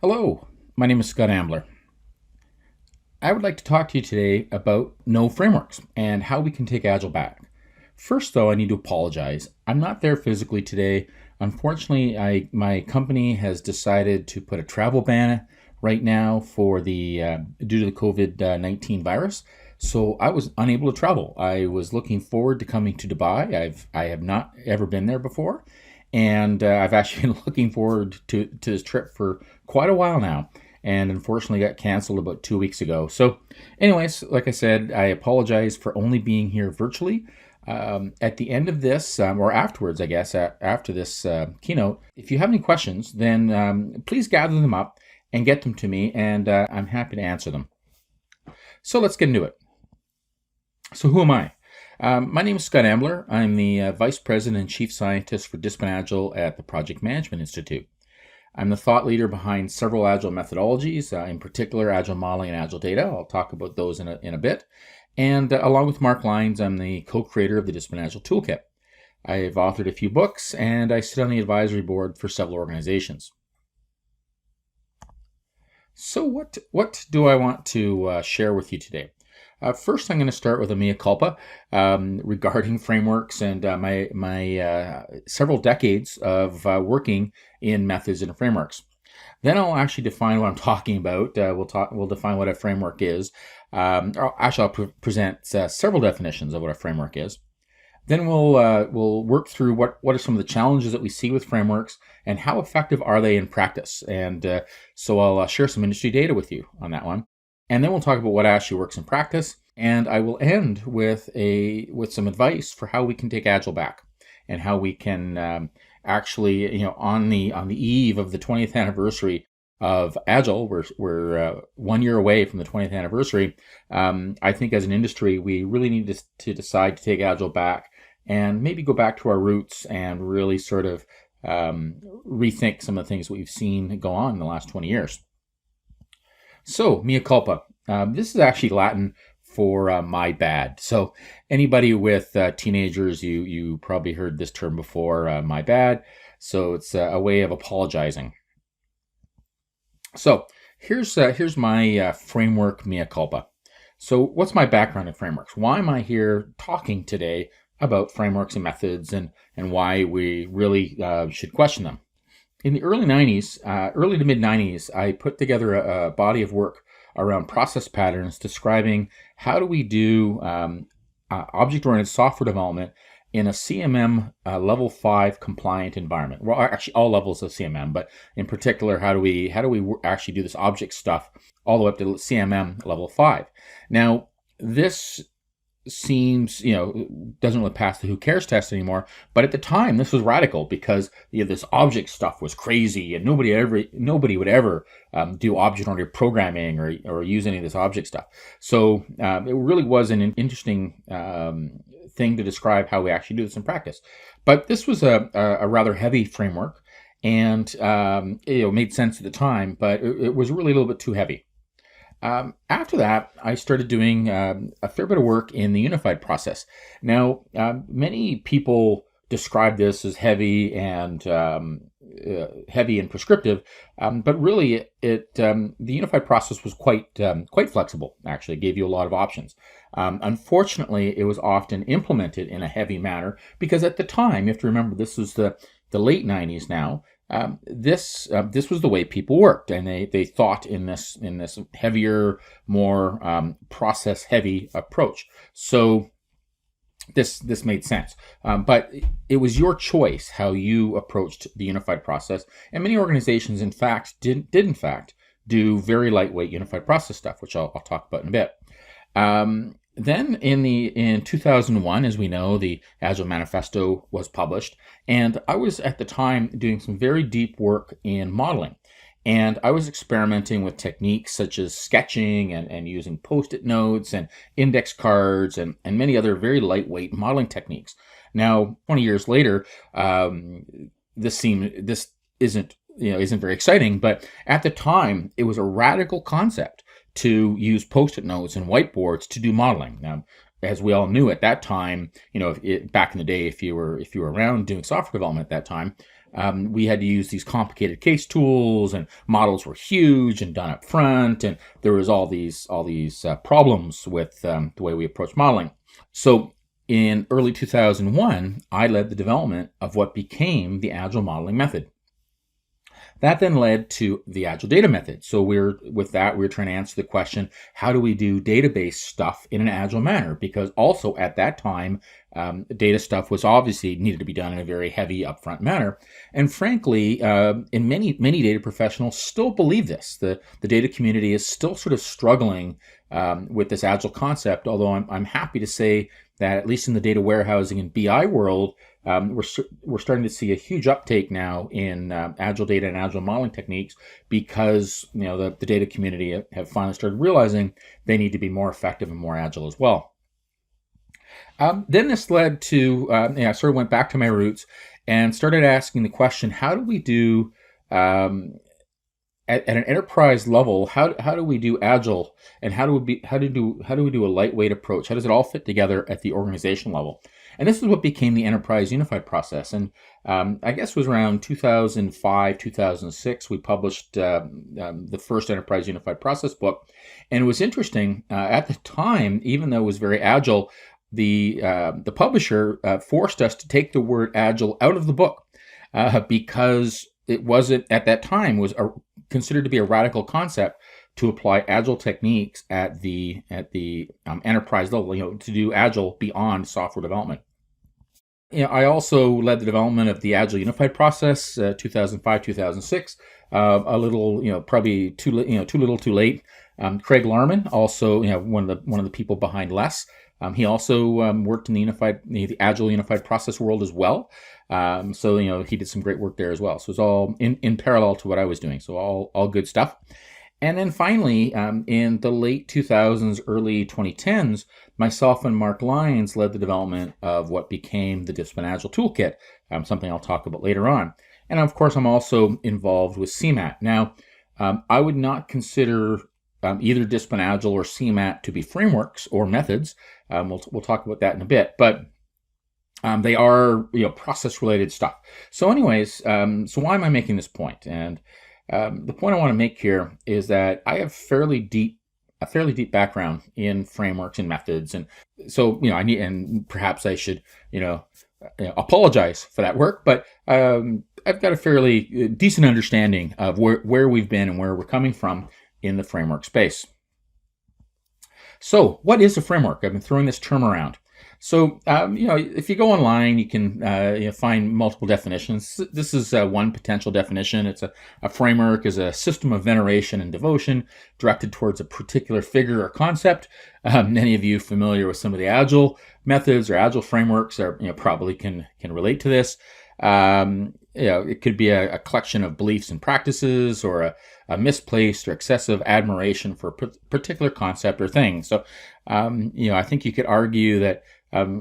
Hello, my name is Scott Ambler. I would like to talk to you today about no frameworks and how we can take Agile back. First, though, I need to apologize. I'm not there physically today. Unfortunately, my company has decided to put a travel ban right now for due to the COVID-19 virus. So I was unable to travel. I was looking forward to coming to Dubai. I have not ever been there before, and I've actually been looking forward to this trip for quite a while now, and unfortunately got canceled about 2 weeks ago. So anyways, like I said, I apologize for only being here virtually. At the end of this, or afterwards, I guess, after this keynote, if you have any questions, then please gather them up and get them to me, and I'm happy to answer them. So let's get into it. So who am I? My name is Scott Ambler. I'm the Vice President and Chief Scientist for Discipline Agile at the Project Management Institute. I'm the thought leader behind several Agile methodologies, in particular Agile modeling and Agile data. I'll talk about those in a bit. And along with Mark Lyons, I'm the co-creator of the Discipline Agile Toolkit. I've authored a few books, and I sit on the advisory board for several organizations. So what do I want to share with you today? First, I'm going to start with a mea culpa regarding frameworks and my several decades of working in methods and frameworks. Then I'll actually define what I'm talking about. We'll define what a framework is. I'll present several definitions of what a framework is. Then we'll work through what are some of the challenges that we see with frameworks and how effective are they in practice. And so I'll share some industry data with you on that one. And then we'll talk about what actually works in practice. And I will end with some advice for how we can take Agile back and how we can actually, on the eve of the 20th anniversary of Agile, we're 1 year away from the 20th anniversary. I think as an industry, we really need to decide to take Agile back and maybe go back to our roots and really sort of rethink some of the things we've seen go on in the last 20 years. So, mea culpa. This is actually Latin for my bad. So anybody with teenagers, you probably heard this term before, my bad. So it's a way of apologizing. So here's my framework mea culpa. So what's my background in frameworks? Why am I here talking today about frameworks and methods and why we really should question them? In the early 90s, early to mid 90s, I put together a body of work around process patterns describing how do we do object-oriented software development in a CMM level 5 compliant environment. Well, actually all levels of CMM, but in particular, how do we actually do this object stuff all the way up to CMM level 5? Now, this seems, doesn't really pass the who cares test anymore. But at the time, this was radical because this object stuff was crazy, and nobody would ever do object-oriented programming or use any of this object stuff. So it really was an interesting thing to describe how we actually do this in practice. But this was a rather heavy framework, and it made sense at the time, but it was really a little bit too heavy. After that, I started doing a fair bit of work in the unified process. Now, many people describe this as heavy and prescriptive, but really, the unified process was quite flexible. Actually, it gave you a lot of options. Unfortunately, it was often implemented in a heavy manner because at the time, you have to remember, this was the late 90s now. This was the way people worked, and they thought in this heavier, more process heavy approach. So this made sense, but it was your choice how you approached the unified process, and many organizations, in fact, did in fact do very lightweight unified process stuff, which I'll talk about in a bit. Then in 2001, as we know, the Agile Manifesto was published, and I was at the time doing some very deep work in modeling. And I was experimenting with techniques such as sketching and using Post-it notes and index cards and many other very lightweight modeling techniques. Now, 20 years later, this isn't very exciting, but at the time, it was a radical concept to use Post-it notes and whiteboards to do modeling. Now, as we all knew at that time, back in the day, if you were around doing software development at that time, we had to use these complicated case tools, and models were huge and done up front, and there was all these problems with the way we approach modeling. So in early 2001, I led the development of what became the Agile modeling method. That then led to the Agile data method. So we're trying to answer the question, how do we do database stuff in an Agile manner? Because also at that time, data stuff was obviously needed to be done in a very heavy upfront manner. And frankly, in many data professionals still believe this. The data community is still sort of struggling with this Agile concept, although I'm happy to say that at least in the data warehousing and BI world, we're starting to see a huge uptake now in Agile data and Agile modeling techniques, because the data community have finally started realizing they need to be more effective and more Agile as well. Then this led to, I sort of went back to my roots and started asking the question, how do we do, at an enterprise level, how do we do Agile, and how do we do a lightweight approach? How does it all fit together at the organization level? And this is what became the Enterprise Unified Process. And I guess it was around 2005, 2006, we published the first Enterprise Unified Process book. And it was interesting, at the time, even though it was very Agile, the publisher forced us to take the word Agile out of the book because it wasn't, at that time, was considered to be a radical concept to apply Agile techniques at the enterprise level, to do Agile beyond software development. I also led the development of the Agile Unified Process, 2005, 2006. A little, probably too little, too late. Craig Larman, also, one of the people behind LESS. He also worked in the Agile Unified Process world as well. So he did some great work there as well. So it's all in parallel to what I was doing. So all good stuff. And then finally, in the late 2000s, early 2010s, myself and Mark Lyons led the development of what became the Discipline Agile Toolkit, something I'll talk about later on. And of course, I'm also involved with CMAT. Now, I would not consider either Discipline Agile or CMAT to be frameworks or methods. We'll talk about that in a bit, but they are process-related stuff. So anyways, so why am I making this point? And the point I want to make here is that I have a fairly deep background in frameworks and methods, and so and perhaps I should apologize for that work, but I've got a fairly decent understanding of where we've been and where we're coming from in the framework space. So what is a framework? I've been throwing this term around. So, if you go online, you can find multiple definitions. This is one potential definition. It's a framework is a system of veneration and devotion directed towards a particular figure or concept. Many of you familiar with some of the Agile methods or Agile frameworks are probably can relate to this. It could be a collection of beliefs and practices, or a misplaced or excessive admiration for a particular concept or thing. So, I think you could argue that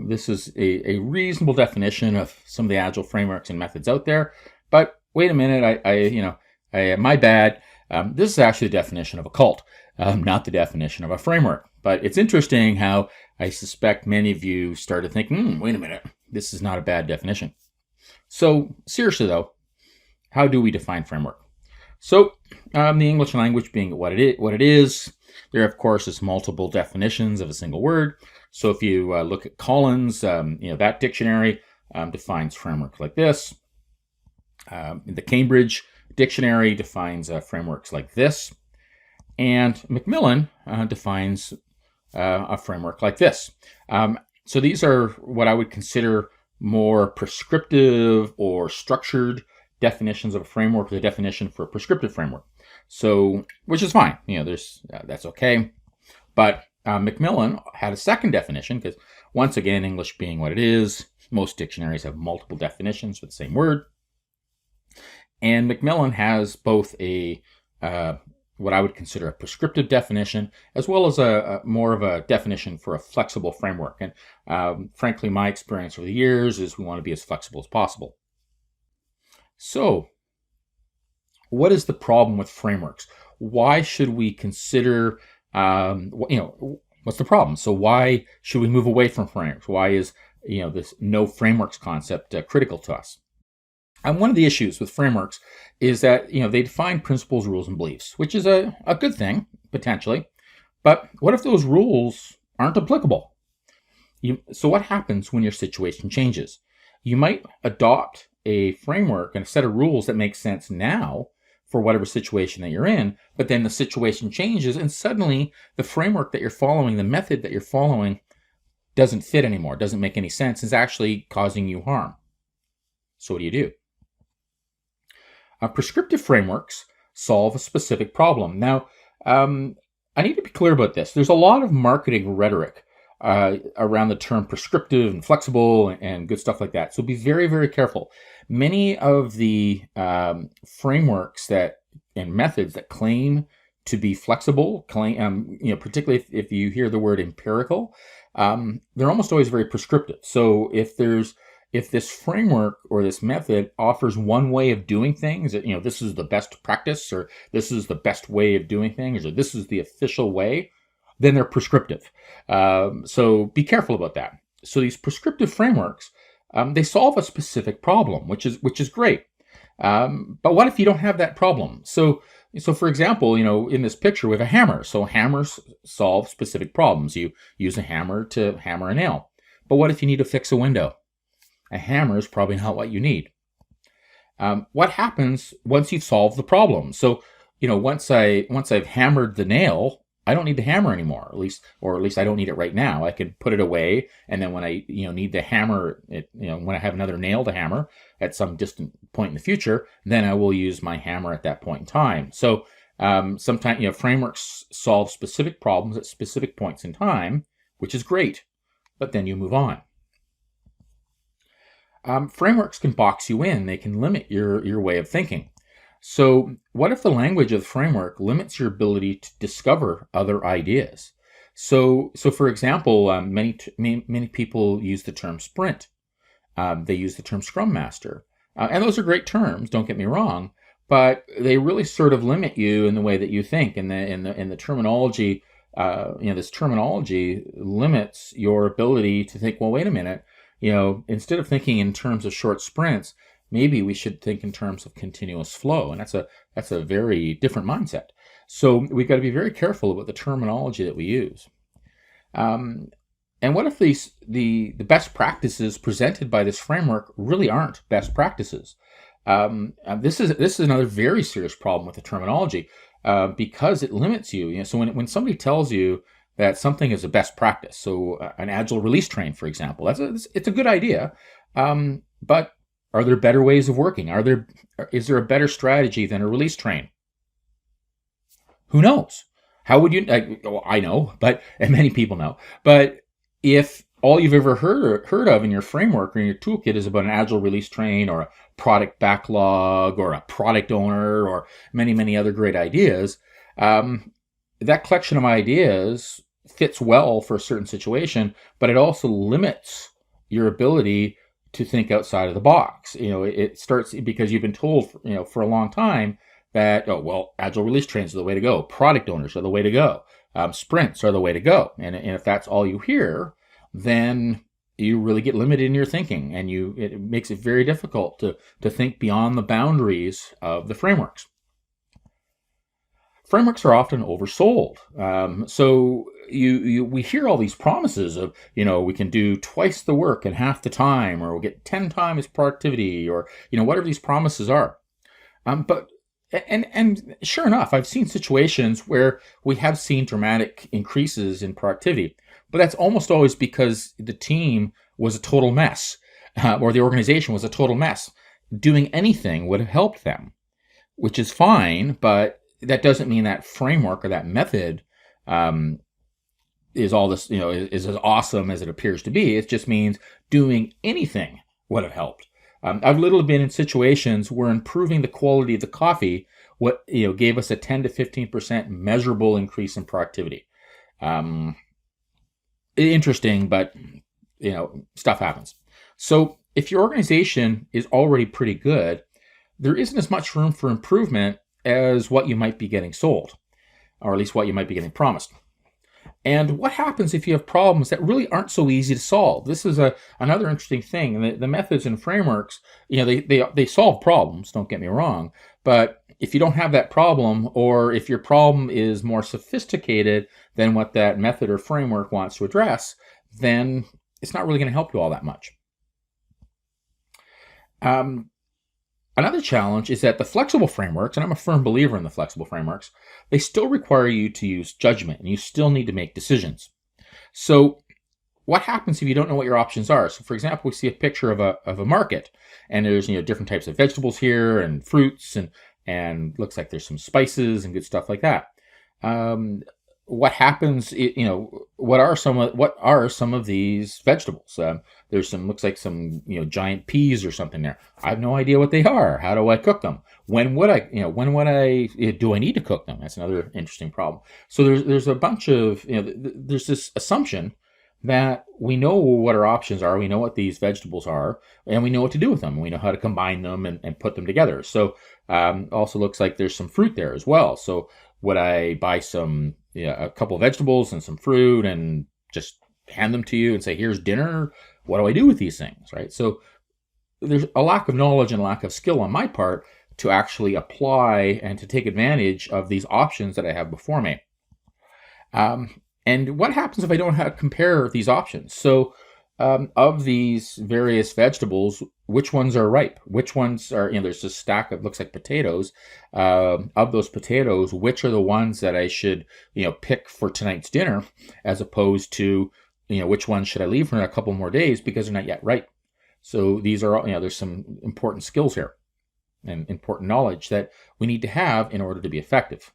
this is a reasonable definition of some of the Agile frameworks and methods out there. But wait a minute, my bad. This is actually the definition of a cult, not the definition of a framework. But it's interesting how I suspect many of you started thinking, wait a minute, this is not a bad definition. So seriously though, how do we define framework? So the English language being what it is, there of course is multiple definitions of a single word. So if you look at Collins, that dictionary defines framework like this. The Cambridge Dictionary defines frameworks like this. And Macmillan defines a framework like this. So these are what I would consider more prescriptive or structured definitions of a framework, the definition for a prescriptive framework. So, which is fine, that's okay. But Macmillan had a second definition, because once again, English being what it is, most dictionaries have multiple definitions for the same word. And Macmillan has both a what I would consider a prescriptive definition, as well as a more of a definition for a flexible framework. And frankly, my experience over the years is we want to be as flexible as possible. So, what is the problem with frameworks? Why should we consider, what's the problem? So why should we move away from frameworks? Why is, this no frameworks concept critical to us? And one of the issues with frameworks is that they define principles, rules, and beliefs, which is a good thing potentially. But what if those rules aren't applicable? So what happens when your situation changes? You might adopt a framework and a set of rules that make sense now for whatever situation that you're in, but then the situation changes and suddenly the framework that you're following, the method that you're following, doesn't fit anymore, doesn't make any sense, is actually causing you harm. So what do you do? Prescriptive frameworks solve a specific problem. Now, I need to be clear about this. There's a lot of marketing rhetoric around the term prescriptive and flexible and good stuff like that. So be very, very careful. Many of the frameworks and methods that claim to be flexible, particularly if you hear the word empirical, they're almost always very prescriptive. So if this framework or this method offers one way of doing things, that this is the best practice, or this is the best way of doing things, or this is the official way, then they're prescriptive. So be careful about that. So these prescriptive frameworks, they solve a specific problem, which is great. But what if you don't have that problem? So for example, in this picture we have a hammer. So hammers solve specific problems. You use a hammer to hammer a nail. But what if you need to fix a window? A hammer is probably not what you need. What happens once you've solved the problem? So, once I've hammered the nail, I don't need the hammer anymore. At least I don't need it right now. I can put it away, and then when I need to hammer it, when I have another nail to hammer at some distant point in the future, then I will use my hammer at that point in time. So sometimes frameworks solve specific problems at specific points in time, which is great, but then you move on. Frameworks can box you in. They can limit your way of thinking. So what if the language of the framework limits your ability to discover other ideas? So for example, many people use the term sprint. They use the term scrum master. And those are great terms, don't get me wrong, but they really sort of limit you in the way that you think. And the terminology, this terminology limits your ability to think, well, wait a minute, instead of thinking in terms of short sprints, maybe we should think in terms of continuous flow. And that's a very different mindset. So we've got to be very careful about the terminology that we use. And what if the best practices presented by this framework really aren't best practices? This is another very serious problem with the terminology because it limits you. So when somebody tells you that something is a best practice, so an agile release train, for example, it's a good idea, but are there better ways of working? Is there a better strategy than a release train? Who knows? How would you? I know, and many people know. But if all you've ever heard of in your framework or in your toolkit is about an agile release train or a product backlog or a product owner or many, many other great ideas, that collection of ideas fits well for a certain situation, but it also limits your ability to think outside of the box. It starts because you've been told, for a long time that, agile release trains are the way to go. Product owners are the way to go. Sprints are the way to go. And if that's all you hear, then you really get limited in your thinking, and it makes it very difficult to think beyond the boundaries of the frameworks. Frameworks are often oversold. So we hear all these promises of, we can do twice the work in half the time, or we'll get 10 times productivity, or, whatever these promises are. But sure enough, I've seen situations where we have seen dramatic increases in productivity, but that's almost always because the team was a total mess, or the organization was a total mess. Doing anything would have helped them, which is fine, but that doesn't mean that framework or that method is all this, is as awesome as it appears to be. It just means doing anything would have helped. I've literally been in situations where improving the quality of the coffee gave us a 10 to 15% measurable increase in productivity. Interesting, but stuff happens. So if your organization is already pretty good, there isn't as much room for improvement as what you might be getting sold, or at least what you might be getting promised. And what happens if you have problems that really aren't so easy to solve? This is another interesting thing. The methods and frameworks, they solve problems, don't get me wrong. But if you don't have that problem, or if your problem is more sophisticated than what that method or framework wants to address, then it's not really going to help you all that much. Another challenge is that the flexible frameworks, and I'm a firm believer in the flexible frameworks, they still require you to use judgment, and you still need to make decisions. So what happens if you don't know what your options are? So for example, we see a picture of a market, and there's different types of vegetables here and fruits, and looks like there's some spices and good stuff like that. What happens? What are some of these vegetables? There's looks like some giant peas or something there. I have no idea what they are. How do I cook them? When would I do I need to cook them? That's another interesting problem. So there's a bunch of there's this assumption that we know what our options are, we know what these vegetables are, and we know what to do with them. We know how to combine them and put them together. So also looks like there's some fruit there as well. So would I buy a couple of vegetables and some fruit and just hand them to you and say, here's dinner? What do I do with these things, right? So there's a lack of knowledge and lack of skill on my part to actually apply and to take advantage of these options that I have before me. And what happens if I don't compare these options? So of these various vegetables, which ones are ripe? Which ones are, there's this stack of, looks like potatoes. Of those potatoes, which are the ones that I should, pick for tonight's dinner, as opposed to, which ones should I leave for a couple more days because they're not yet ripe? So these are all, there's some important skills here and important knowledge that we need to have in order to be effective.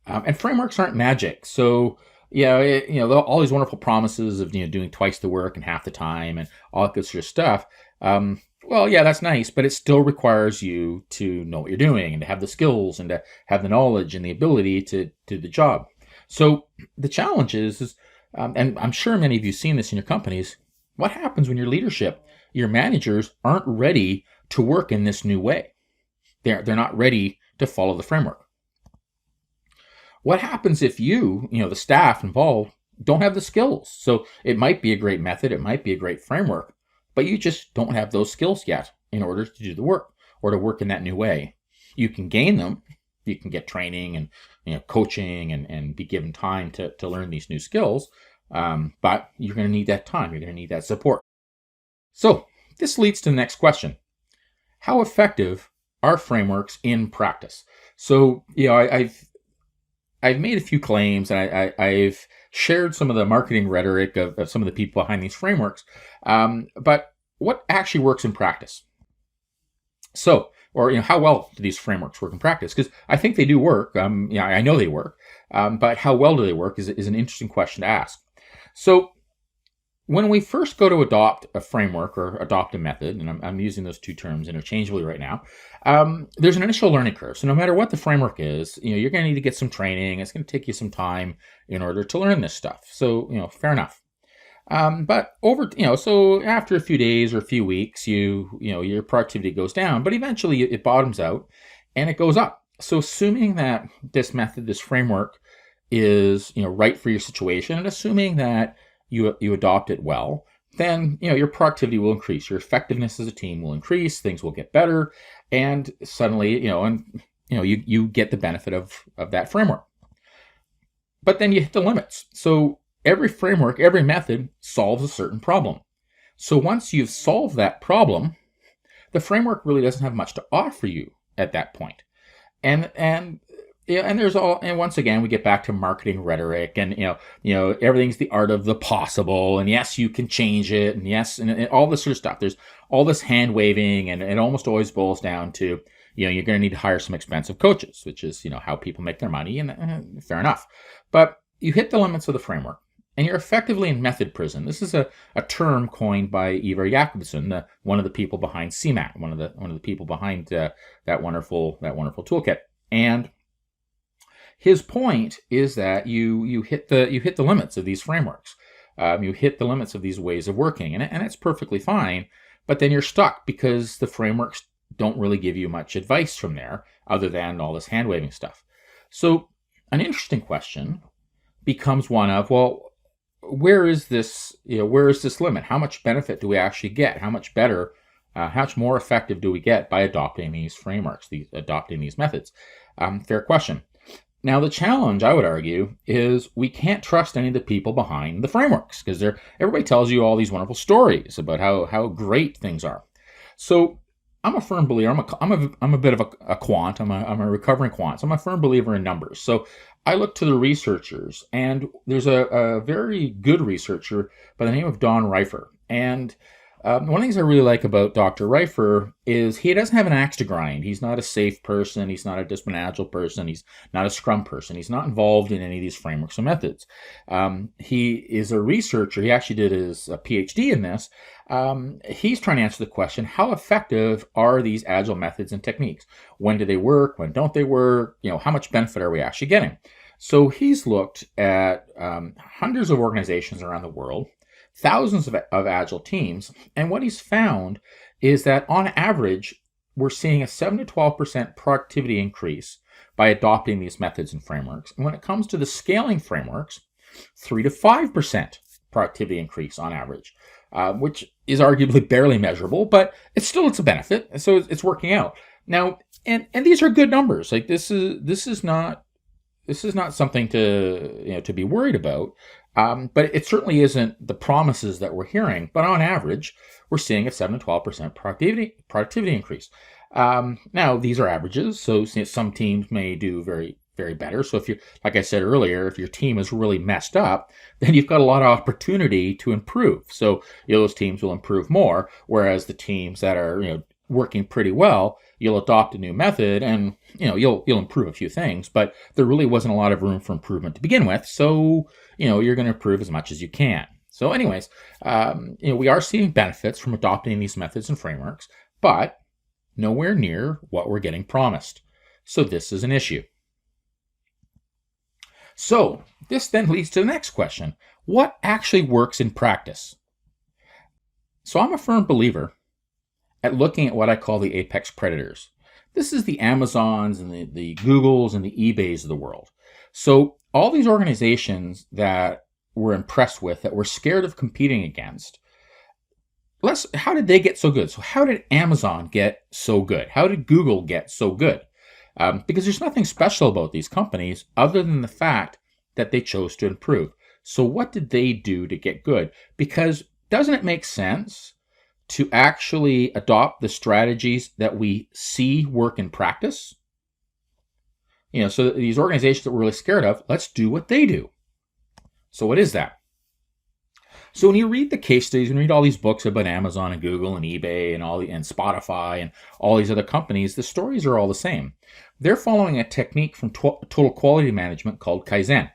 And frameworks aren't magic. So all these wonderful promises of doing twice the work in half the time and all that good sort of stuff. That's nice, but it still requires you to know what you're doing and to have the skills and to have the knowledge and the ability to do the job. So the challenge is and I'm sure many of you have seen this in your companies, what happens when your leadership, your managers aren't ready to work in this new way? They're not ready to follow the framework. What happens if you, the staff involved, don't have the skills? So it might be a great method, it might be a great framework, but you just don't have those skills yet in order to do the work or to work in that new way. You can gain them, you can get training and coaching and be given time to learn these new skills, but you're going to need that time, you're going to need that support. So this leads to the next question. How effective are frameworks in practice? So, I've made a few claims, and I've shared some of the marketing rhetoric of some of the people behind these frameworks. But what actually works in practice? So, how well do these frameworks work in practice? Because I think they do work. I know they work. But how well do they work is an interesting question to ask. So, when we first go to adopt a framework or adopt a method, and I'm using those two terms interchangeably right now, there's an initial learning curve. So no matter what the framework is, you're going to need to get some training. It's going to take you some time in order to learn this stuff. So, fair enough. But so after a few days or a few weeks, your productivity goes down, but eventually it bottoms out and it goes up. So assuming that this method, this framework is, right for your situation, and assuming that you adopt it well, then your productivity will increase, your effectiveness as a team will increase, things will get better, and suddenly you get the benefit of that framework. But then you hit the limits. So every framework, every method solves a certain problem. So once you've solved that problem, the framework really doesn't have much to offer you at that point. And once again we get back to marketing rhetoric, and everything's the art of the possible, and yes, you can change it, and yes, and all this sort of stuff. There's all this hand waving, and it almost always boils down to you're going to need to hire some expensive coaches, which is how people make their money, and fair enough. But you hit the limits of the framework, and you're effectively in method prison. This is a term coined by Ivar Jakobsen, one of the people behind CMAT, one of the people behind that wonderful toolkit. And his point is that you hit the limits of these frameworks. You hit the limits of these ways of working, and it's perfectly fine. But then you're stuck because the frameworks don't really give you much advice from there, other than all this hand waving stuff. So an interesting question becomes one of, well, where is this, where is this limit? How much benefit do we actually get? How much better, how much more effective do we get by adopting these frameworks, adopting these methods? Fair question. Now, the challenge, I would argue, is we can't trust any of the people behind the frameworks because everybody tells you all these wonderful stories about how great things are. So I'm a firm believer. I'm a bit of a quant. I'm a recovering quant. So I'm a firm believer in numbers. So I look to the researchers, and there's a very good researcher by the name of Don Reifer. And one of the things I really like about Dr. Reifer is he doesn't have an axe to grind. He's not a safe person. He's not a discipline agile person. He's not a scrum person. He's not involved in any of these frameworks or methods. He is a researcher. He actually did his PhD in this. He's trying to answer the question, how effective are these agile methods and techniques? When do they work? When don't they work? How much benefit are we actually getting? So he's looked at hundreds of organizations around the world, thousands of agile teams, and what he's found is that on average, we're seeing a 7 to 12% productivity increase by adopting these methods and frameworks. And when it comes to the scaling frameworks, 3 to 5% productivity increase on average, which is arguably barely measurable, but it's a benefit. So it's working out. Now, and these are good numbers. Like this is not something to be worried about. But it certainly isn't the promises that we're hearing. But on average, we're seeing a 7 to 12% productivity increase. Now, these are averages, so some teams may do very, very better. So if you, like I said earlier, if your team is really messed up, then you've got a lot of opportunity to improve. So those teams will improve more, whereas the teams that are working pretty well, you'll adopt a new method and you'll improve a few things, but there really wasn't a lot of room for improvement to begin with. So you're going to improve as much as you can. So anyways, we are seeing benefits from adopting these methods and frameworks, but nowhere near what we're getting promised. So this is an issue. So this then leads to the next question. What actually works in practice? So I'm a firm believer at looking at what I call the apex predators. This is the Amazons and the Googles and the eBays of the world. So all these organizations that we're impressed with, that we're scared of competing against, how did they get so good? So how did Amazon get so good? How did Google get so good? Because there's nothing special about these companies other than the fact that they chose to improve. So what did they do to get good? Because doesn't it make sense to actually adopt the strategies that we see work in practice? So these organizations that we're really scared of, let's do what they do. So what is that? So when you read the case studies and read all these books about Amazon and Google and eBay and Spotify and all these other companies, the stories are all the same. They're following a technique from total quality management called Kaizen.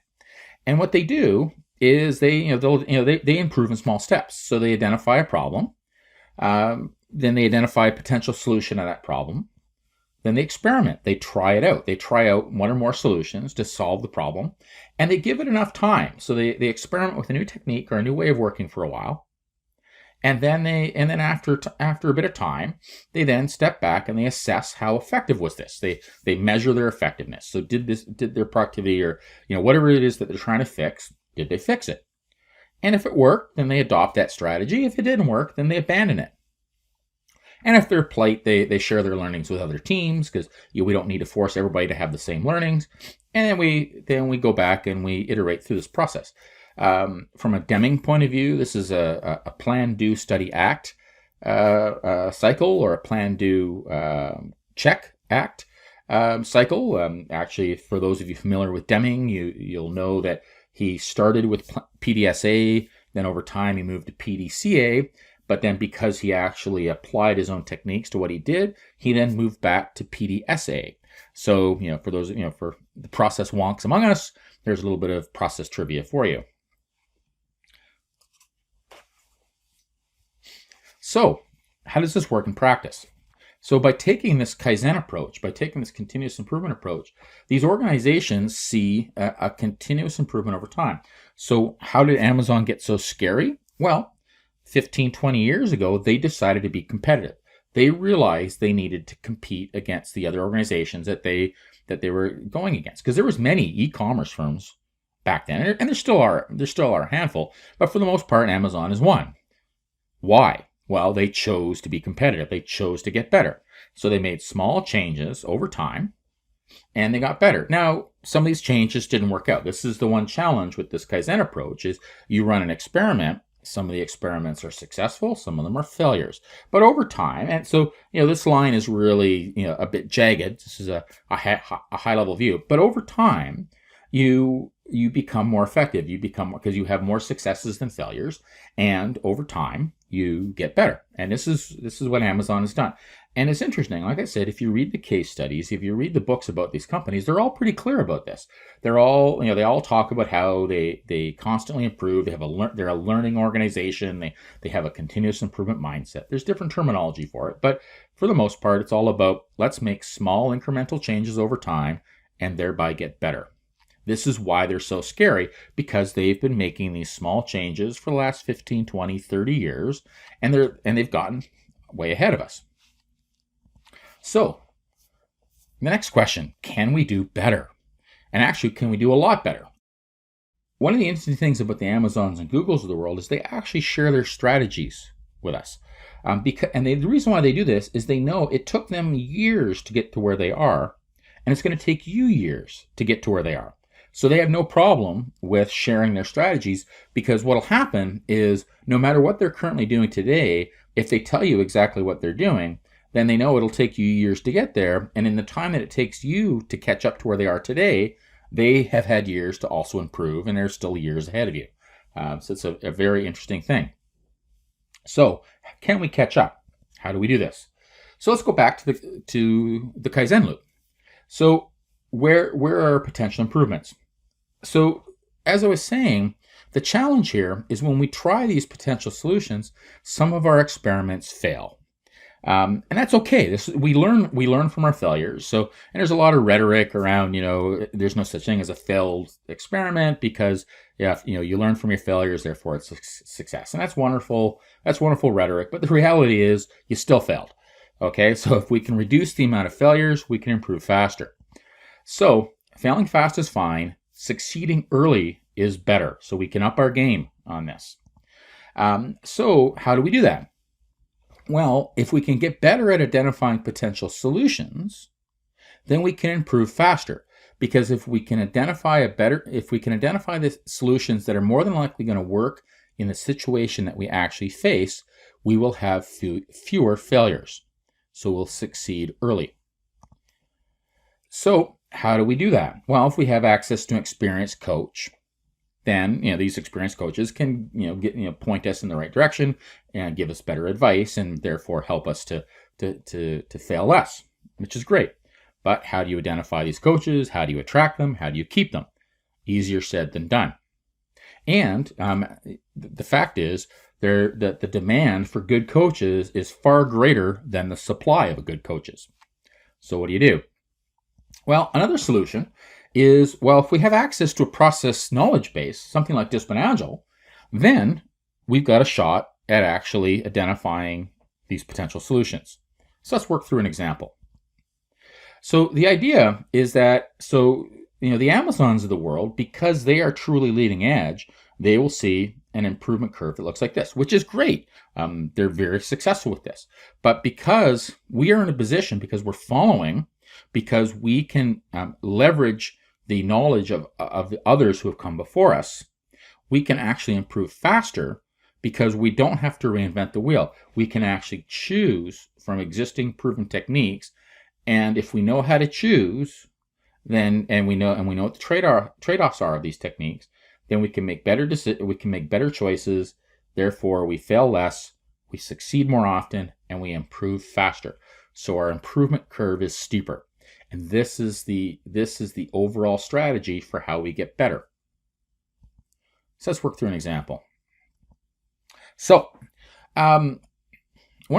And what they do is they improve in small steps. So they identify a problem. Then they identify a potential solution to that problem. Then they experiment. They try it out. They try out one or more solutions to solve the problem, and they give it enough time. So they experiment with a new technique or a new way of working for a while, and then after a bit of time, they then step back and they assess how effective was this. They measure their effectiveness. So did their productivity or whatever it is that they're trying to fix, did they fix it? And if it worked, then they adopt that strategy. If it didn't work, then they abandon it. And if they're polite, they share their learnings with other teams because we don't need to force everybody to have the same learnings. And then we go back and we iterate through this process. From a Deming point of view, this is a plan, do, study, act cycle, or a plan, do, check, act cycle. Actually, for those of you familiar with Deming, you'll know that he started with PDSA, then over time he moved to PDCA, but then because he actually applied his own techniques to what he did, he then moved back to PDSA. So, for those, for the process wonks among us, there's a little bit of process trivia for you. So, how does this work in practice? So by taking this Kaizen approach, by taking this continuous improvement approach, these organizations see a continuous improvement over time. So how did Amazon get so scary? Well, 15, 20 years ago, they decided to be competitive. They realized they needed to compete against the other organizations that they were going against. Because there was many e-commerce firms back then, and there still are a handful, but for the most part, Amazon is one. Why? Well, they chose to be competitive. They chose to get better. So they made small changes over time, and they got better. Now, some of these changes didn't work out. This is the one challenge with this Kaizen approach is you run an experiment. Some of the experiments are successful. Some of them are failures. But over time, and so, this line is really, a bit jagged. This is a high-level view. But over time, you become more effective. You become, because you have more successes than failures. And over time, you get better. And this is what Amazon has done. And it's interesting. Like I said, if you read the case studies, if you read the books about these companies, they're all pretty clear about this. They're all, they all talk about how they constantly improve. They're a learning organization. They have a continuous improvement mindset. There's different terminology for it, but for the most part, it's all about let's make small incremental changes over time and thereby get better. This is why they're so scary, because they've been making these small changes for the last 15, 20, 30 years, and they've gotten way ahead of us. So, the next question, can we do better? And actually, can we do a lot better? One of the interesting things about the Amazons and Googles of the world is they actually share their strategies with us. The reason why they do this is they know it took them years to get to where they are, and it's going to take you years to get to where they are. So they have no problem with sharing their strategies, because what will happen is no matter what they're currently doing today, if they tell you exactly what they're doing, then they know it'll take you years to get there. And in the time that it takes you to catch up to where they are today, they have had years to also improve, and they're still years ahead of you. So it's a very interesting thing. So can we catch up? How do we do this? So let's go back to the Kaizen loop. So where are our potential improvements? So as I was saying, the challenge here is when we try these potential solutions, some of our experiments fail. And that's okay. We learn from our failures. So, and there's a lot of rhetoric around, there's no such thing as a failed experiment, because you learn from your failures, therefore it's a success. And that's wonderful. That's wonderful rhetoric. But the reality is you still failed. Okay. So if we can reduce the amount of failures, we can improve faster. So failing fast is fine. Succeeding early is better. So we can up our game on this. So how do we do that? Well, if we can get better at identifying potential solutions, then we can improve faster. Because if we can identify the solutions that are more than likely going to work in the situation that we actually face, we will have fewer failures. So we'll succeed early. So how do we do that? Well, if we have access to an experienced coach, then these experienced coaches can point us in the right direction and give us better advice, and therefore help us to fail less, which is great. But how do you identify these coaches? How do you attract them? How do you keep them? Easier said than done. And the fact is that the demand for good coaches is far greater than the supply of good coaches. So what do you do? Well, another solution is, if we have access to a process knowledge base, something like Discipline Agile, then we've got a shot at actually identifying these potential solutions. So let's work through an example. So the idea is that, the Amazons of the world, because they are truly leading edge, they will see an improvement curve that looks like this, which is great. They're very successful with this. But because we are in a position, because we're following, because we can leverage the knowledge of the others who have come before us, we can actually improve faster, because we don't have to reinvent the wheel. We can actually choose from existing proven techniques, and if we know how to choose, then we know what the trade-offs are of these techniques, then we can make better choices. Therefore, we fail less, we succeed more often, and we improve faster. So our improvement curve is steeper. And this is the overall strategy for how we get better. So let's work through an example. So one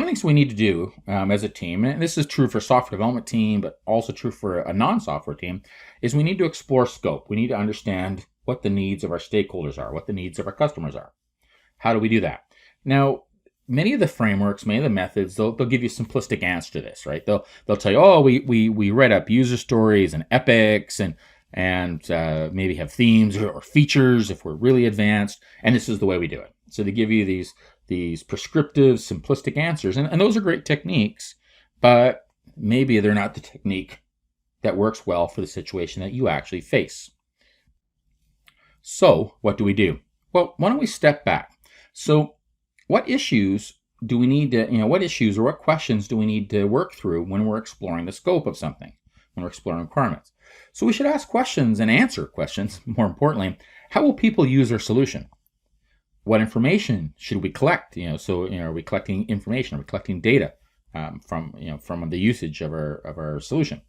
of the things we need to do as a team, and this is true for a software development team, but also true for a non-software team, is we need to explore scope. We need to understand what the needs of our stakeholders are, what the needs of our customers are. How do we do that? Now, many of the frameworks, many of the methods, they'll give you a simplistic answer to this, right? They'll tell you, we write up user stories and epics, and and maybe have themes or features if we're really advanced, and this is the way we do it. So they give you these prescriptive, simplistic answers, and those are great techniques, but maybe they're not the technique that works well for the situation that you actually face. So what do we do? Well, why don't we step back? So what issues do we need to, what issues or what questions do we need to work through when we're exploring the scope of something, when we're exploring requirements? So we should ask questions and answer questions. More importantly, how will people use our solution? What information should we collect? Are we collecting information? Are we collecting data from the usage of our solution?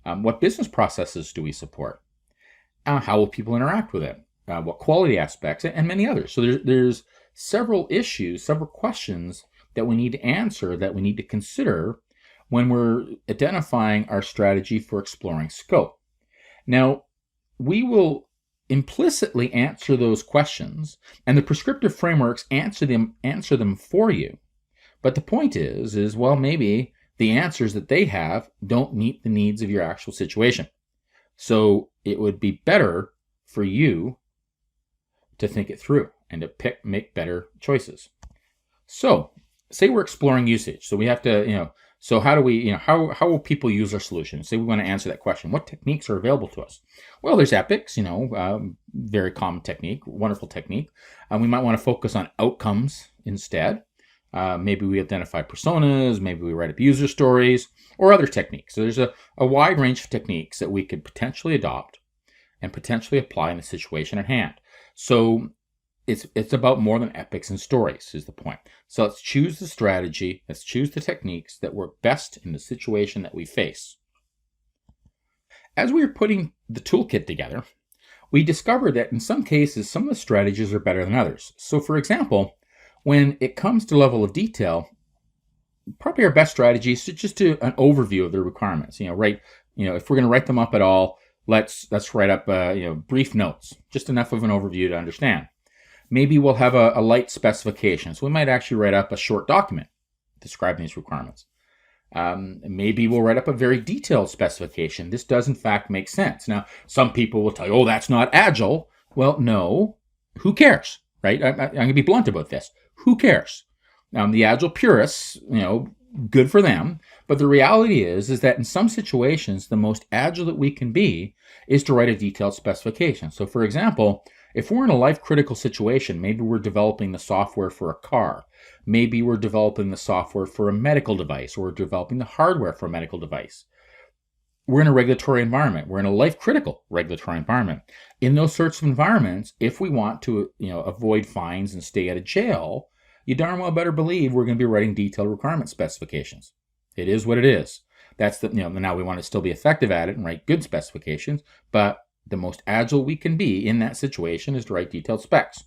What business processes do we support? How will people interact with it? What quality aspects, and many others. So there's several issues, several questions that we need to answer, that we need to consider when we're identifying our strategy for exploring scope. Now, we will implicitly answer those questions, and the prescriptive frameworks answer them for you. But the point is well, maybe the answers that they have don't meet the needs of your actual situation. So it would be better for you to think it through and to make better choices. So say we're exploring usage. So we have to, so how do we, how will people use our solution? Say we want to answer that question. What techniques are available to us? Well, there's epics, very common technique, wonderful technique. We might want to focus on outcomes instead. Maybe we identify personas, maybe we write up user stories, or other techniques. So there's a wide range of techniques that we could potentially adopt and potentially apply in the situation at hand. So it's about more than epics and stories is the point. So let's choose the strategy, let's choose the techniques that work best in the situation that we face. As we were putting the toolkit together, we discovered that in some cases, some of the strategies are better than others. So for example, when it comes to level of detail, probably our best strategy is to just do an overview of the requirements. If we're going to write them up at all, let's write up brief notes, just enough of an overview to understand. Maybe we'll have a light specification, so we might actually write up a short document describing these requirements. Maybe we'll write up a very detailed specification. This does in fact make sense. Now, some people will tell you, oh, that's not Agile. Well, no, who cares, right? I'm going to be blunt about this. Who cares? The Agile purists, good for them. But the reality is that in some situations, the most agile that we can be is to write a detailed specification. So for example, if we're in a life-critical situation, maybe we're developing the software for a car, maybe we're developing the software for a medical device, or we're developing the hardware for a medical device. We're in a regulatory environment. We're in a life-critical regulatory environment. In those sorts of environments, if we want to avoid fines and stay out of jail, you darn well better believe we're going to be writing detailed requirement specifications. It is what it is. That's now we want to still be effective at it and write good specifications, but the most agile we can be in that situation is to write detailed specs.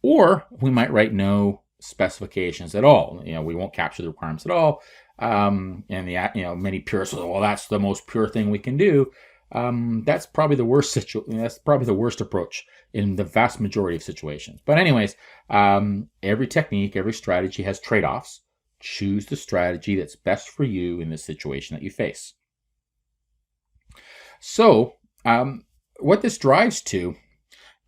Or we might write no specifications at all. We won't capture the requirements at all. Many purists will say, well, that's the most pure thing we can do. That's probably the worst That's probably the worst approach in the vast majority of situations. But anyways, every technique, every strategy has trade-offs. Choose the strategy that's best for you in the situation that you face. So, what this drives to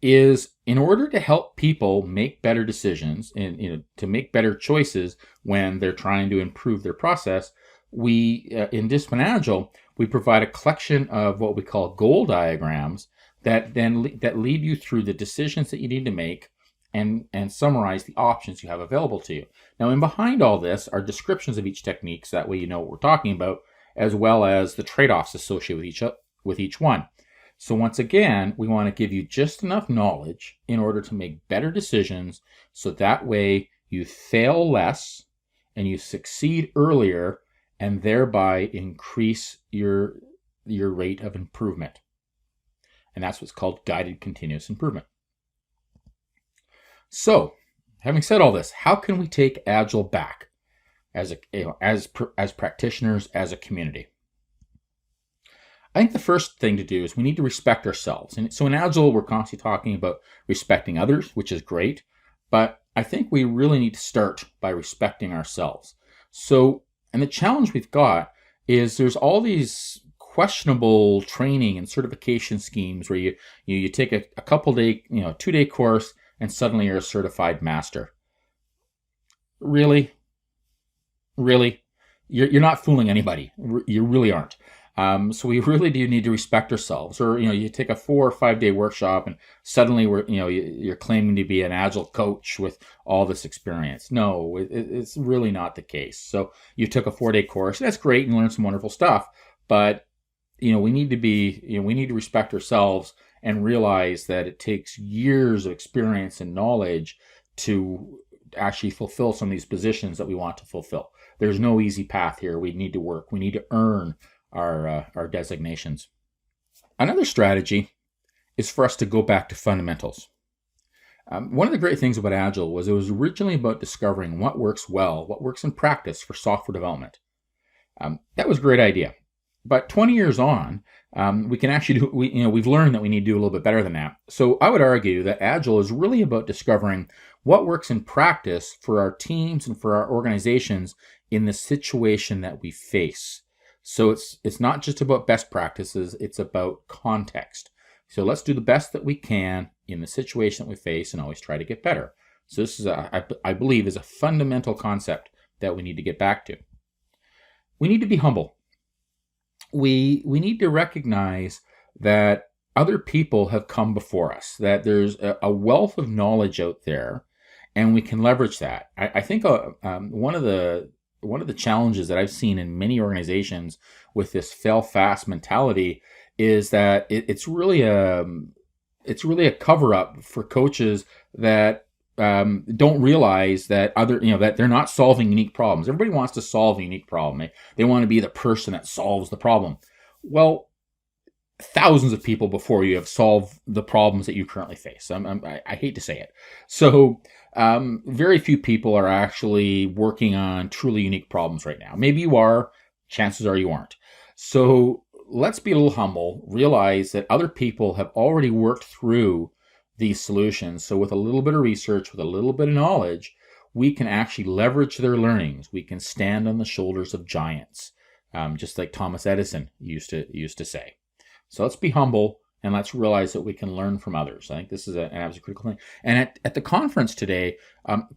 is, in order to help people make better decisions and to make better choices when they're trying to improve their process, we in Discipline Agile, we provide a collection of what we call goal diagrams that lead you through the decisions that you need to make and summarize the options you have available to you. Now, in behind all this are descriptions of each technique, so that way you know what we're talking about, as well as the trade-offs associated with each one. So once again, we want to give you just enough knowledge in order to make better decisions, so that way you fail less and you succeed earlier, and thereby increase your rate of improvement. And that's what's called guided continuous improvement. So, having said all this, how can we take Agile back as practitioners, as a community? I think the first thing to do is we need to respect ourselves. And so in Agile, we're constantly talking about respecting others, which is great, but I think we really need to start by respecting ourselves. So, and the challenge we've got is there's all these questionable training and certification schemes where you take a couple day, 2-day course and suddenly you're a certified master. Really? You're not fooling anybody. You really aren't. So we really do need to respect ourselves. Or you take a 4 or 5 day workshop and suddenly you're claiming to be an agile coach with all this experience. No, it's really not the case. So you took a 4-day course. That's great and learned some wonderful stuff, but we need to respect ourselves and realize that it takes years of experience and knowledge to actually fulfill some of these positions that we want to fulfill. There's no easy path here. We need to work. We need to earn our designations. Another strategy is for us to go back to fundamentals. One of the great things about Agile was it was originally about discovering what works well, what works in practice for software development. That was a great idea. But 20 years on, we can actually we've learned that we need to do a little bit better than that. So I would argue that Agile is really about discovering what works in practice for our teams and for our organizations in the situation that we face. So it's not just about best practices, it's about context. So let's do the best that we can in the situation that we face and always try to get better. So this is, I believe, is a fundamental concept that we need to get back to. We need to be humble. We need to recognize that other people have come before us, that there's a wealth of knowledge out there, and we can leverage that. I think one of the challenges that I've seen in many organizations with this fail fast mentality is that it's really a cover up for coaches that don't realize that that they're not solving unique problems. Everybody wants to solve a unique problem. They want to be the person that solves the problem. Well, thousands of people before you have solved the problems that you currently face. I hate to say it. So very few people are actually working on truly unique problems right now. Maybe you are. Chances are you aren't. So let's be a little humble, realize that other people have already worked through these solutions. So with a little bit of research, with a little bit of knowledge, we can actually leverage their learnings. We can stand on the shoulders of giants, just like Thomas Edison used to say. So let's be humble and let's realize that we can learn from others. I think this is an absolutely critical thing. And at the conference today,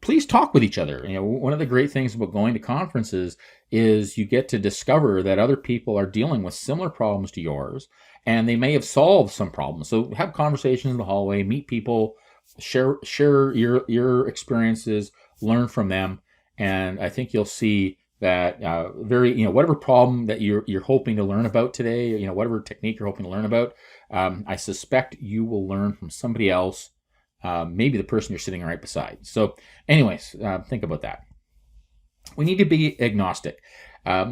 please talk with each other. One of the great things about going to conferences is you get to discover that other people are dealing with similar problems to yours, and they may have solved some problems. So have conversations in the hallway, meet people, share your experiences, learn from them, and I think you'll see that whatever problem that you're hoping to learn about today, whatever technique you're hoping to learn about, I suspect you will learn from somebody else, maybe the person you're sitting right beside. So anyways, think about that. We need to be agnostic.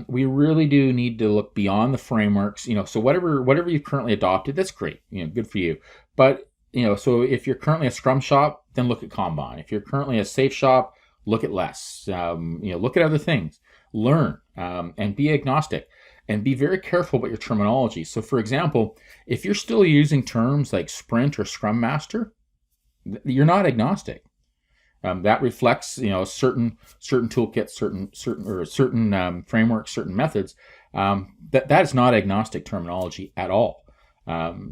We really do need to look beyond the frameworks. So whatever you've currently adopted, that's great. Good for you. But so if you're currently a Scrum shop, then look at Kanban. If you're currently a Safe shop, look at less. Look at other things. Learn and be agnostic, and be very careful about your terminology. So, for example, if you're still using terms like Sprint or Scrum Master, you're not agnostic. That reflects, certain toolkits, certain frameworks, certain methods. That is not agnostic terminology at all.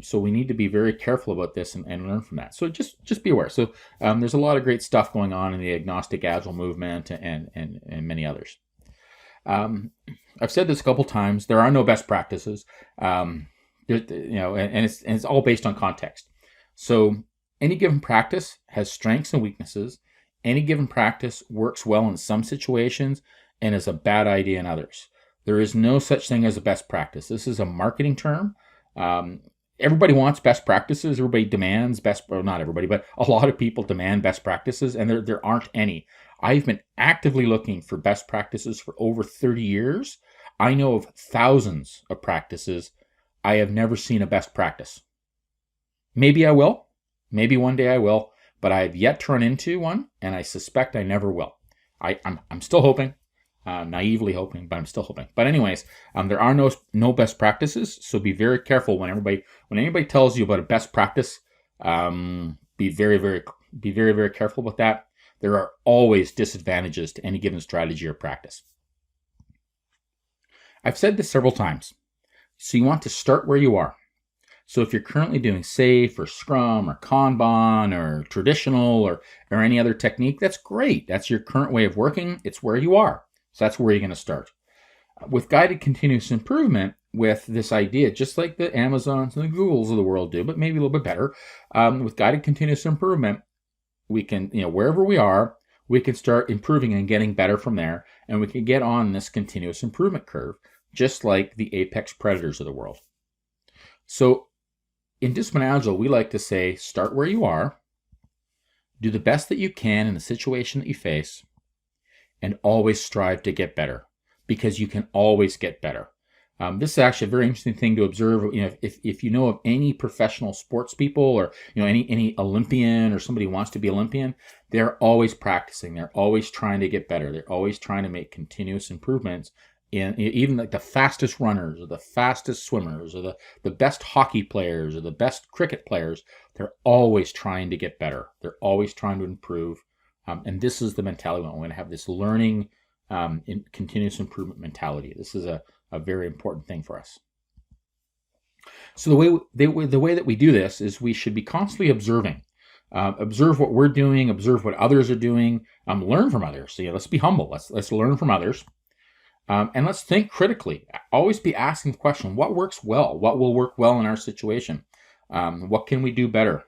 So we need to be very careful about this and learn from that. So just be aware. So there's a lot of great stuff going on in the agnostic agile movement and many others. I've said this a couple times. There are no best practices. And it's all based on context. So any given practice has strengths and weaknesses. Any given practice works well in some situations and is a bad idea in others. There is no such thing as a best practice. This is a marketing term. Everybody wants best practices. Everybody demands not everybody, but a lot of people demand best practices, and there aren't any. I've been actively looking for best practices for over 30 years. I know of thousands of practices. I have never seen a best practice. Maybe I will. Maybe one day I will, but I have yet to run into one, and I suspect I never will. I'm still hoping. Naively hoping, but I'm still hoping. But anyways, there are no best practices, so be very careful when anybody tells you about a best practice. Be very, very careful about that. There are always disadvantages to any given strategy or practice. I've said this several times. So you want to start where you are. So if you're currently doing SAFe or Scrum or Kanban or traditional or any other technique, that's great. That's your current way of working. It's where you are. So that's where you're going to start. With guided continuous improvement, with this idea, just like the Amazons and the Googles of the world do, but maybe a little bit better, with guided continuous improvement, we can, wherever we are, we can start improving and getting better from there, and we can get on this continuous improvement curve, just like the apex predators of the world. So in Discipline Agile, we like to say, start where you are, do the best that you can in the situation that you face, and always strive to get better, because you can always get better. This is actually a very interesting thing to observe. If you know of any professional sports people, or any Olympian, or somebody who wants to be Olympian, they're always practicing. They're always trying to get better. They're always trying to make continuous improvements. In even like the fastest runners, or the fastest swimmers, or the best hockey players, or the best cricket players, they're always trying to get better. They're always trying to improve. And this is the mentality. We're going to have this learning, in continuous improvement mentality. This is a very important thing for us. So the way that we do this is we should be constantly observing. Observe what we're doing, observe what others are doing, learn from others. So let's be humble. Let's learn from others. And let's think critically. Always be asking the question, what works well? What will work well in our situation? What can we do better?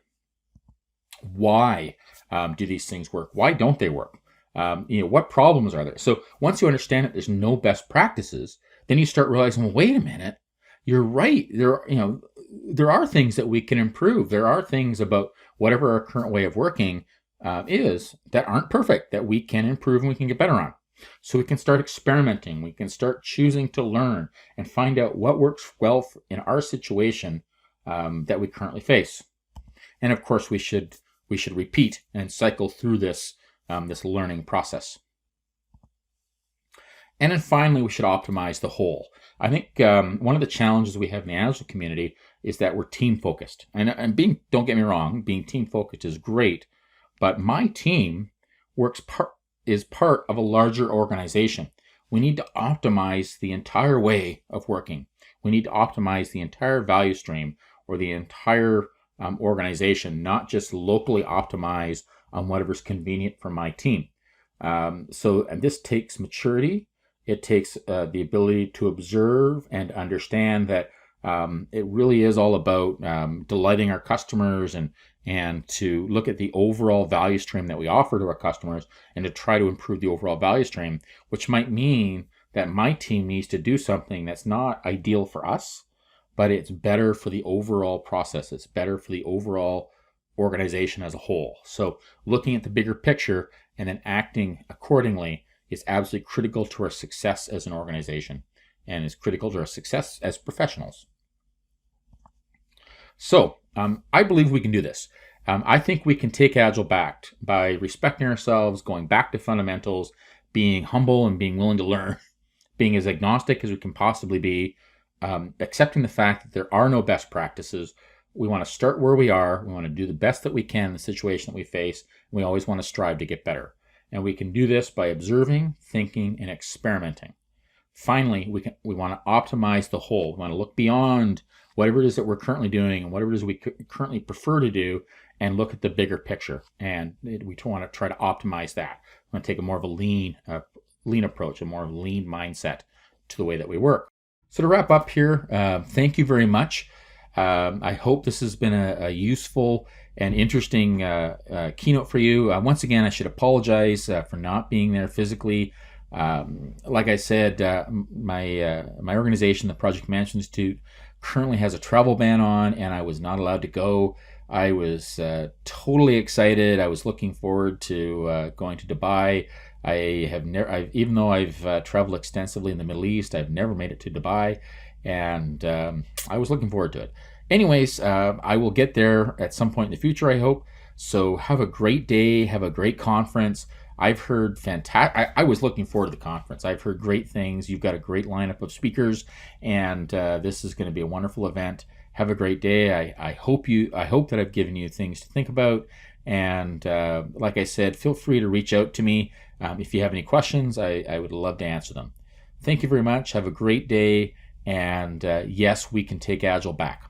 Why do these things work? Why don't they work? What problems are there? So once you understand that there's no best practices, then you start realizing, well, wait a minute, you're right. There are things that we can improve. There are things about whatever our current way of working is that aren't perfect, that we can improve and we can get better on. So we can start experimenting. We can start choosing to learn and find out what works well in our situation that we currently face. And of course, we should repeat and cycle through this learning process. And then finally, we should optimize the whole. I think one of the challenges we have in the Agile community is that we're team focused. And don't get me wrong, being team focused is great, but my team is part of a larger organization. We need to optimize the entire way of working. We need to optimize the entire value stream, or the entire organization, not just locally optimize on whatever's convenient for my team. And this takes maturity. It takes the ability to observe and understand that it really is all about delighting our customers, and to look at the overall value stream that we offer to our customers, and to try to improve the overall value stream, which might mean that my team needs to do something that's not ideal for us, but it's better for the overall process. It's better for the overall organization as a whole. So looking at the bigger picture and then acting accordingly is absolutely critical to our success as an organization, and is critical to our success as professionals. So I believe we can do this. I think we can take Agile back by respecting ourselves, going back to fundamentals, being humble and being willing to learn, being as agnostic as we can possibly be, accepting the fact that there are no best practices. We want to start where we are. We want to do the best that we can in the situation that we face. And we always want to strive to get better. And we can do this by observing, thinking, and experimenting. Finally, we want to optimize the whole. We want to look beyond whatever it is that we're currently doing and whatever it is we currently prefer to do, and look at the bigger picture. And we want to try to optimize that. We want to take a more of a lean approach, a more of a lean mindset to the way that we work. So to wrap up here, thank you very much. I hope this has been a useful and interesting keynote for you. Once again, I should apologize for not being there physically. Like I said, my organization, the Project Management Institute, currently has a travel ban on, and I was not allowed to go. I was totally excited. I was looking forward to going to Dubai. Even though I've traveled extensively in the Middle East, I've never made it to Dubai, and I was looking forward to it. Anyways, I will get there at some point in the future, I hope. So have a great day. Have a great conference. I've heard fantastic. I was looking forward to the conference. I've heard great things. You've got a great lineup of speakers, and this is going to be a wonderful event. Have a great day. I hope that I've given you things to think about. And like I said, feel free to reach out to me if you have any questions. I would love to answer them. Thank you very much. Have a great day, And yes, we can take Agile back.